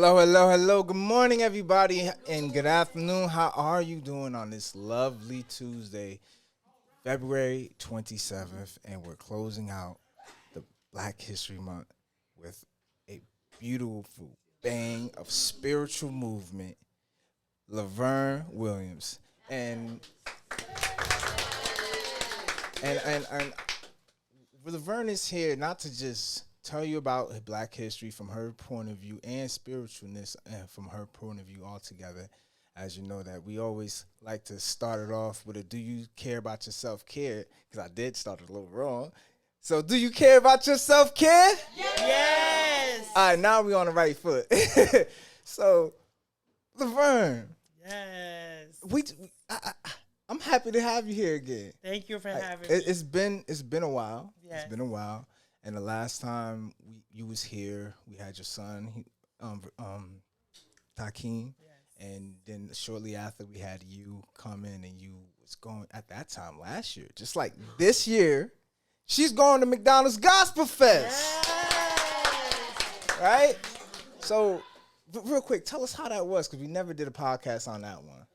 Hello, hello, hello. Good morning, everybody, and good afternoon. How are you doing on this lovely Tuesday, February 27th? And we're closing out the Black History Month with a beautiful bang of spiritual movement, Laverne Williams. And and Laverne is here not to just tell you about Black history from her point of view and spiritualness from her point of view altogether. As you know that we always like to start it off with a "Do you care about your self care?" Because I did start it a little wrong. So, do you care about your self care? Yes. All right, now we on the right foot. So, Laverne, Yes. I'm happy to have you here again. Thank you for Like, having me. it's been a while. It's Yes. been a while. And the last time you was here, we had your son, Takeem, Yes. and then shortly after we had you come in, and you was going at that time last year, just like this year, she's going to McDonald's Gospel Fest, Yes. right? So, real quick, tell us how that was because we never did a podcast on that one.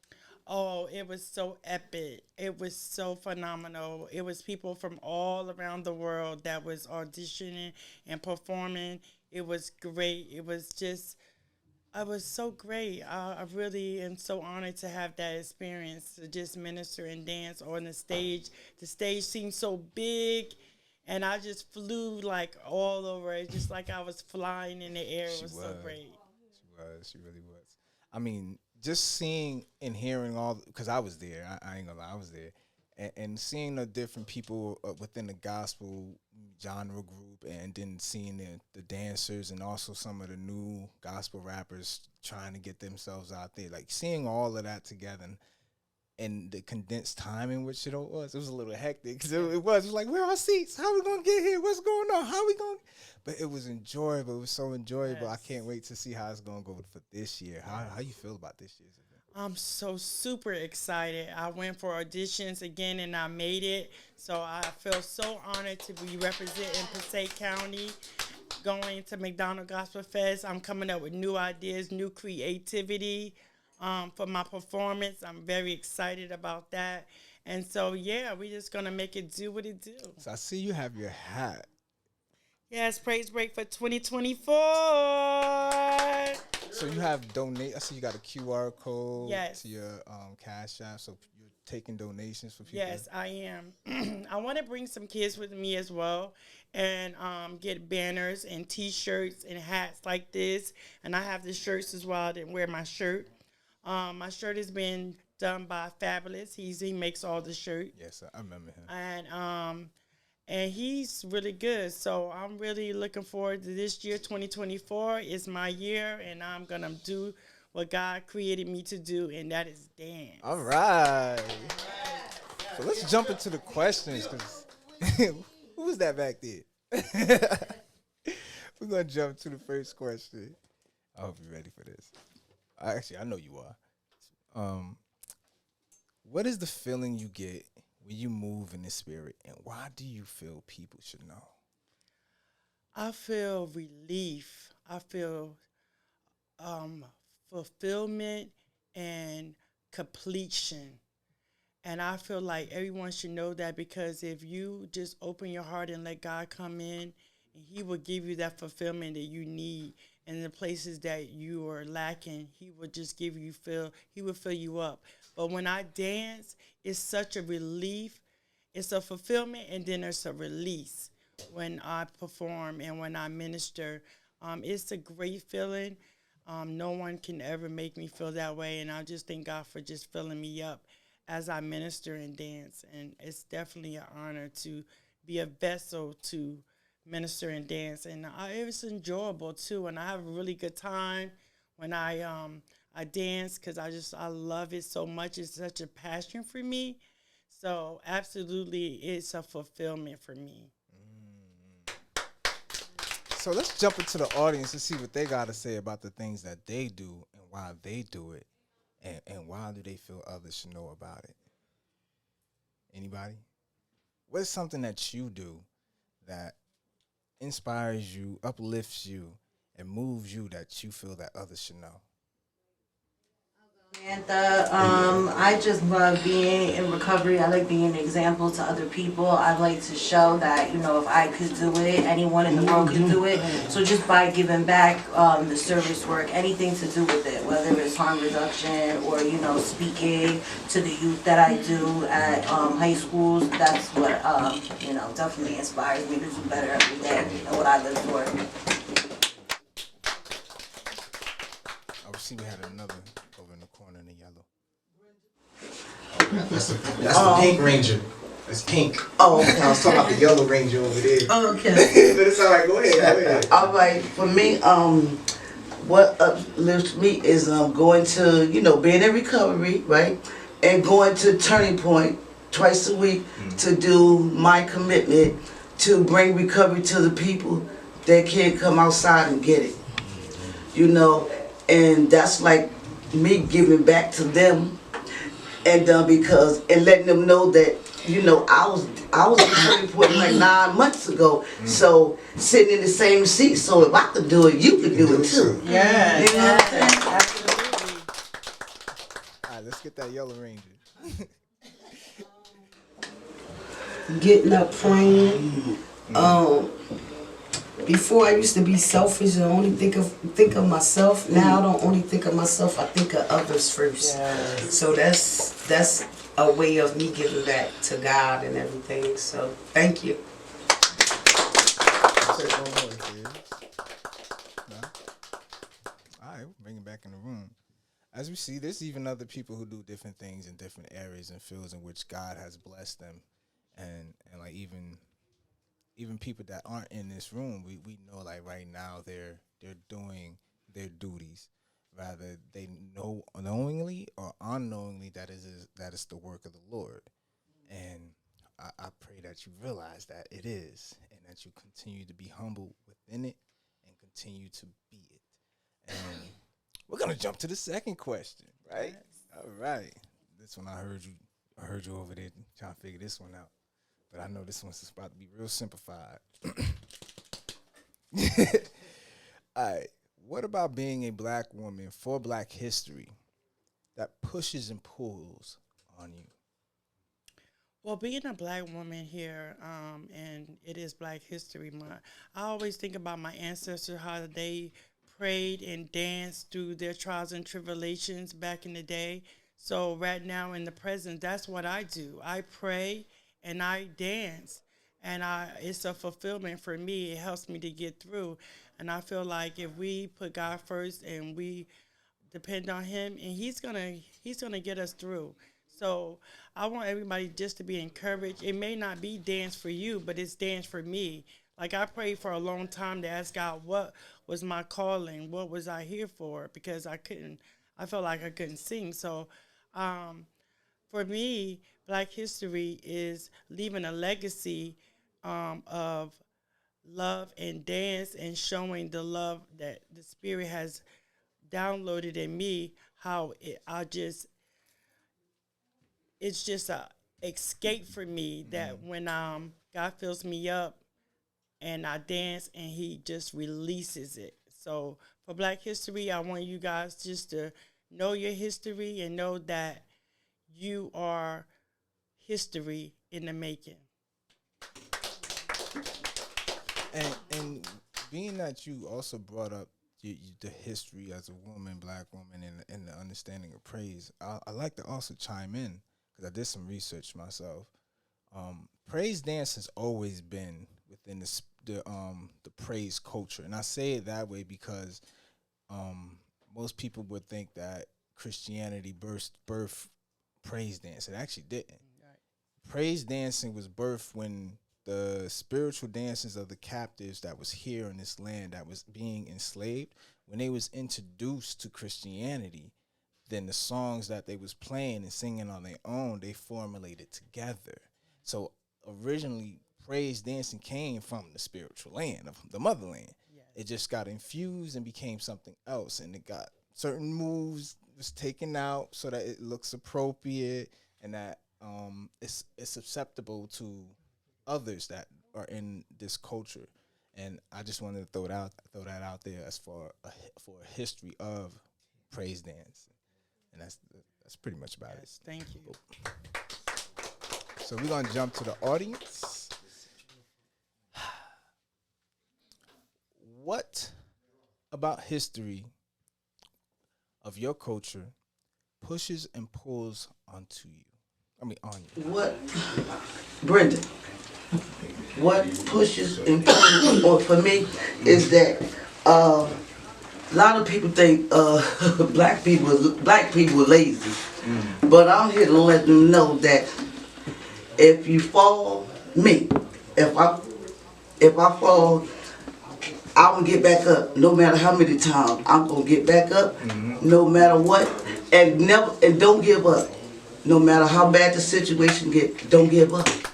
Oh, it was so epic. It was so phenomenal. It was people from all around the world that was auditioning and performing. It was great. I was so great. I really am so honored to have that experience to just minister and dance on the stage. The stage seemed so big, and I just flew like all over it, just like I was flying in the air. It was so great. She really was. I mean, just seeing and hearing all because I was there. I ain't gonna lie, I was there, and seeing the different people within the gospel genre group, and then seeing the dancers and also some of the new gospel rappers trying to get themselves out there, like seeing all of that together. And the condensed time in which it all was, it was a little hectic because it was like, where are our seats? How we gonna get here? What's going on? How we going? But it was enjoyable. It was so enjoyable. Yes. I can't wait to see how it's gonna go for this year. How you feel about this year's event? I'm so super excited. I went for auditions again and I made it. So I feel so honored to be representing Passaic County, going to McDonald Gospel Fest. I'm coming up with new ideas, new creativity for my performance. I'm very excited about that. And so, yeah, we're just going to make it do what it do. So I see you have your hat. Yes, praise break for 2024. So you have donate. I see you got a QR code Yes. to your Cash App. So you're taking donations for people. Yes, I am. I want to bring some kids with me as well and get banners and T-shirts and hats like this. And I have the shirts as well. I didn't wear my shirt. My shirt has been done by Fabulous. He makes all the shirt. Yes, I remember him. And he's really good. So I'm really looking forward to this year. 2024 is my year, and I'm gonna do what God created me to do, and that is dance. All right. So let's jump into the questions because who was that back there? We're gonna jump to the first question. I hope you're ready for this. Actually, I know you are. What is the feeling you get when you move in the spirit, and why do you feel people should know? I feel relief. I feel fulfillment and completion. And I feel like everyone should know that because if you just open your heart and let God come in, and He will give you that fulfillment that you need. And the places that you are lacking, He will just give you He will fill you up. But when I dance, it's such a relief. It's a fulfillment, and then there's a release when I perform and when I minister. It's a great feeling. No one can ever make me feel that way, and I just thank God for just filling me up as I minister and dance. And it's definitely an honor to be a vessel to minister and dance. And it was enjoyable too, and I have a really good time when I dance because I love it so much. It's such a passion for me. So absolutely, it's a fulfillment for me. So let's jump into the audience and see what they got to say about the things that they do and why they do it, and why do they feel others should know about it. Anybody? What's something that you do that inspires you, uplifts you, it moves you that you feel that others should know? Samantha, I just love being in recovery. I like being an example to other people. I like to show that, if I could do it, anyone in the world could do it. So just by giving back the service work, anything to do with it, whether it's harm reduction or, speaking to the youth that I do at high schools, that's what, definitely inspires me to do better every day and what I live for. I see we had another over in the corner in the yellow. That's the pink ranger. That's pink. Oh, okay. I was talking about the yellow ranger over there. Oh, okay. But it's all right. Go ahead. All right, for me, what uplifts me is going to, being in recovery, right, and going to Turning Point twice a week to do my commitment to bring recovery to the people that can't come outside and get it, and that's like me giving back to them, and and letting them know that I was in Turning Point like 9 months ago, so sitting in the same seat. So if I could do it, you could do it too. Yeah, You know what I'm saying? absolutely. All right, let's get that yellow ranger. Getting up praying. Before I used to be selfish and only think of myself. Now I don't only think of myself, I think of others first. Yes. So that's a way of me giving back to God and everything. So thank you. Say it one more, kids. No? All right, we'll bring it back in the room. As we see, there's even other people who do different things in different areas and fields in which God has blessed them, and like even people that aren't in this room, we know like right now they're doing their duties. Rather they know knowingly or unknowingly that is the work of the Lord. And I pray that you realize that it is, and that you continue to be humble within it and continue to be it. And we're gonna jump to the second question, right? All right. This one I heard you over there trying to figure this one out. But I know this one's about to be real simplified. All right. What about being a black woman for Black history that pushes and pulls on you? Well, being a black woman here, and it is Black History Month, I always think about my ancestors, how they prayed and danced through their trials and tribulations back in the day. So right now in the present, that's what I do. I pray and I dance, and it's a fulfillment for me. It helps me to get through, and I feel like if we put God first and we depend on Him, and He's gonna get us through. So I want everybody just to be encouraged. It may not be dance for you, but it's dance for me. Like I prayed for a long time to ask God what was my calling, what was I here for, because I felt like I couldn't sing. So for me, Black history is leaving a legacy of love and dance and showing the love that the Spirit has downloaded in me. How it's just a escape for me that when God fills me up and I dance and He just releases it. So for Black history, I want you guys just to know your history and know that you are history in the making. And being that you also brought up the history as a woman, black woman, and the understanding of praise, I like to also chime in because I did some research myself. Praise dance has always been within the praise culture, and I say it that way because most people would think that Christianity birthed praise dance. It actually didn't. Right. Praise dancing was birthed when the spiritual dances of the captives that was here in this land that was being enslaved, when they was introduced to Christianity, then the songs that they was playing and singing on their own, they formulated together. So originally, praise dancing came from the spiritual land, of the motherland. Yes. It just got infused and became something else, and it got certain moves was taken out so that it looks appropriate and that it's susceptible to others that are in this culture. And I just wanted to throw that out there as for a history of praise dance, and that's pretty much about it. Thank you. So we're gonna jump to the audience. What about history of your culture pushes and pulls onto you? On you. What, Brenda? What pushes and pulls on for me is that a lot of people think black people are lazy, but I'm here to let them know that if you fall, if I fall, I'm gonna get back up. No matter how many times, I'm gonna get back up, no matter what, and don't give up. No matter how bad the situation get, don't give up. Anyone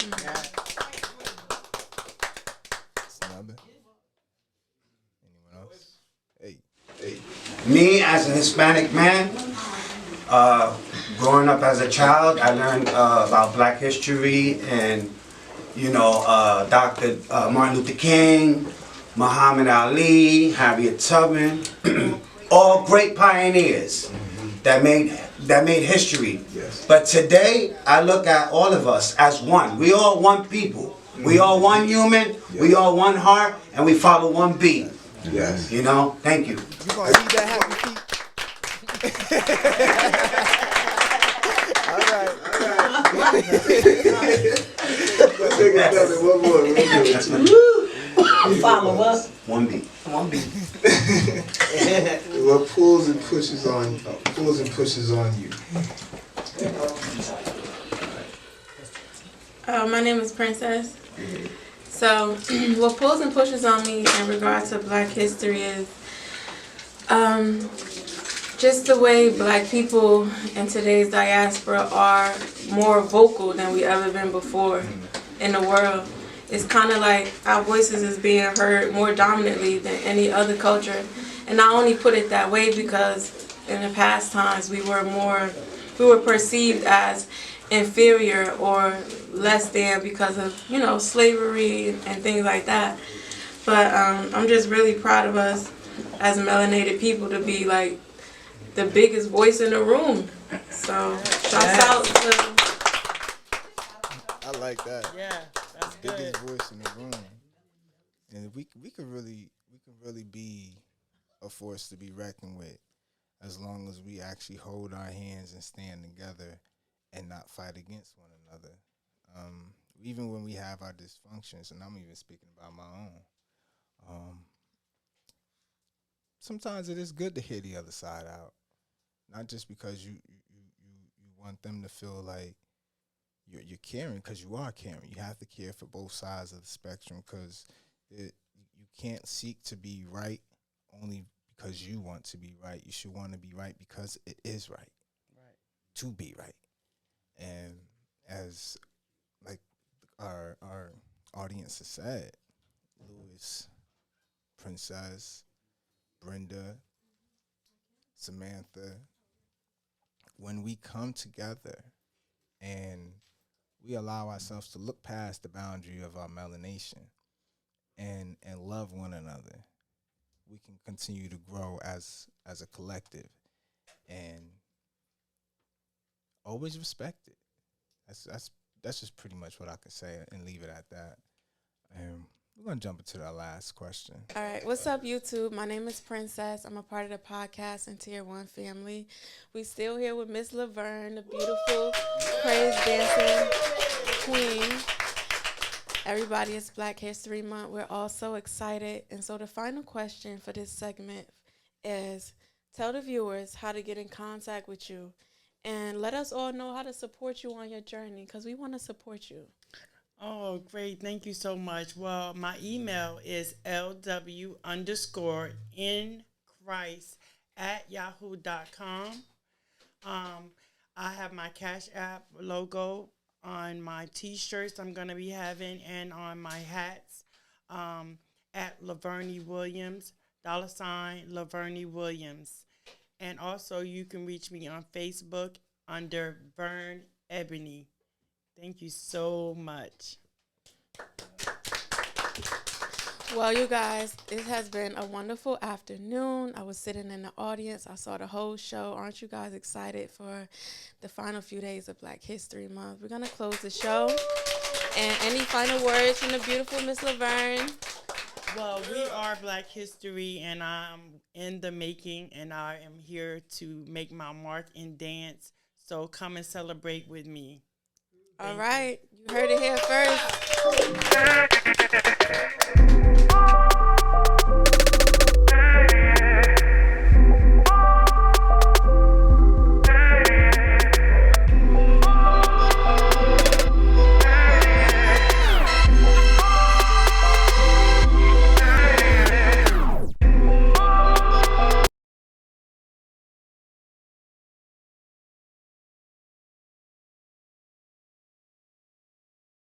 else? Hey. Me, as a Hispanic man, growing up as a child, I learned about Black history and, Dr. Martin Luther King, Muhammad Ali, Harriet Tubman, all great pioneers that made history. Yes. But today, I look at all of us as one. We all one people. We all one human. We all one heart, and we follow one beat. Yes. Thank you. You gonna leave that happy feet? All right. Let's take another one more. Follow us. One beat. What pulls and pushes on you? My name is Princess. So, what pulls and pushes on me in regards to Black history is just the way Black people in today's diaspora are more vocal than we ever been before in the world. It's kind of like our voices is being heard more dominantly than any other culture. And I only put it that way because in the past times we were perceived as inferior or less than because of, slavery and things like that. But I'm just really proud of us as melanated people to be like the biggest voice in the room. So shouts out to... I like that. Yeah, that's Biggest good. voice in the room, and we could really be a force to be reckoned with, as long as we actually hold our hands and stand together and not fight against one another. Even when we have our dysfunctions, and I'm even speaking about my own. Sometimes it is good to hear the other side out, not just because you want them to feel like you're caring, because you are caring. You have to care for both sides of the spectrum, because you can't seek to be right only because you want to be right. You should want to be right because it is right. To be right. And as like our audience has said, Louis, Princess, Brenda, Samantha, when we come together and we allow ourselves to look past the boundary of our melanation and love one another, we can continue to grow as a collective and always respect it. That's just pretty much what I can say and leave it at that. We're going to jump into our last question. All right, what's up, YouTube? My name is Princess. I'm a part of the podcast and Tier 1 family. We still here with Miss Lavernie, the beautiful praise dancing queen. Everybody, it's Black History Month. We're all so excited. And so the final question for this segment is, tell the viewers how to get in contact with you and let us all know how to support you on your journey, because we want to support you. Oh, great. Thank you so much. Well, my email is lw_inchrist@yahoo.com. I have my Cash App logo on my T-shirts I'm going to be having and on my hats at Lavernie Williams, $ Lavernie Williams. And also you can reach me on Facebook under Vern Ebony. Thank you so much. Well, you guys, it has been a wonderful afternoon. I was sitting in the audience. I saw the whole show. Aren't you guys excited for the final few days of Black History Month? We're going to close the show. And any final words from the beautiful Miss Laverne? Well, we are Black History, and I'm in the making, and I am here to make my mark and dance. So come and celebrate with me. All right. You heard it here first.